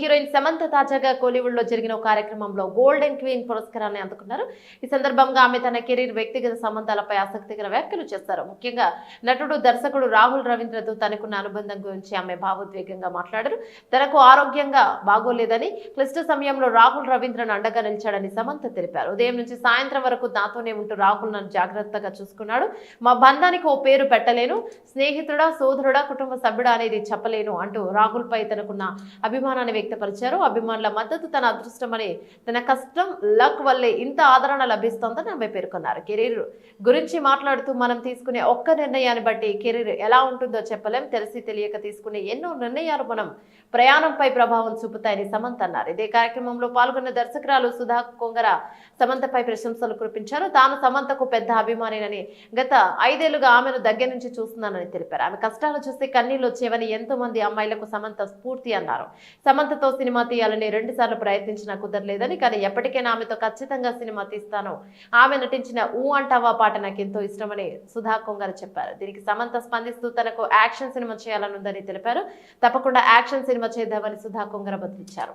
Heroine Samantha తాజాగా కోలీవుడ్ లో జరిగిన ఒక కార్యక్రమంలో గోల్డెన్ క్వీన్ పురస్కారాన్ని అందుకున్నారు. ఈ సందర్భంగా ఆమె తన కెరీర్, వ్యక్తిగత సంబంధాలపై ఆసక్తికర వ్యాఖ్యలు చేశారు. ముఖ్యంగా నటుడు, దర్శకుడు రాహుల్ రవీంద్రతో తనకున్న అనుబంధం గురించి ఆమె భావోద్వేగంగా మాట్లాడారు. తనకు ఆరోగ్యంగా బాగోలేదని, క్లిష్ట సమయంలో రాహుల్ రవీంద్రను అండగా నిలిచాడని సమంత తెలిపారు. ఉదయం నుంచి సాయంత్రం వరకు నాతోనే ఉంటూ రాహుల్ నన్ను జాగ్రత్తగా చూసుకున్నాడు. మా బంధానికి ఓ పేరు పెట్టలేను, స్నేహితుడా, సోదరుడా, కుటుంబ సభ్యుడా అనేది చెప్పలేను అంటూ రాహుల్ పై తనకున్న అభిమానాన్ని వ్యక్తపరిచారు. అభిమానుల మద్దతు తన అదృష్టమని, తన కష్టం, లక్ వల్లే ఇంత ఆదరణ లభిస్తోందని ఆమె పేర్కొన్నారు. కెరీర్ గురించి మాట్లాడుతూ, మనం తీసుకునే ఒక్క నిర్ణయాన్ని బట్టి కెరీర్ ఎలా ఉంటుందో చెప్పలేం. తెలిసి తెలియక తీసుకునే ఎన్నో నిర్ణయాలు మనం ప్రయాణంపై ప్రభావం చూపుతాయని సమంత అన్నారు. ఇదే కార్యక్రమంలో పాల్గొన్న దర్శకురాలు సుధా కొంగర సమంతపై ప్రశంసలు కురిపించారు. తాను సమంతకు పెద్ద అభిమానినని, గత 5 ఏళ్లుగా ఆమెను దగ్గర నుంచి చూస్తున్నానని తెలిపారు. ఆమె కష్టాలు చూస్తే కన్నీళ్లు వచ్చేవని, ఎంతో మంది అమ్మాయిలకు సమంత స్ఫూర్తి అన్నారు. సమంతతో సినిమా తీయాలని 2 సార్లు ప్రయత్నించినా కుదరలేదని, కానీ ఎప్పటికైనా ఆమెతో ఖచ్చితంగా సినిమా తీస్తాను. ఆమె నటించిన ఊ అంటావా పాట నాకు ఎంతో ఇష్టమని సుధా కొంగర చెప్పారు. దీనికి సమంత స్పందిస్తూ తనకు యాక్షన్ సినిమా చేయాలనుందని తెలిపారు. తప్పకుండా యాక్షన్ సినిమా చేద్దామని సుధా కొంగర బదులిచ్చారు.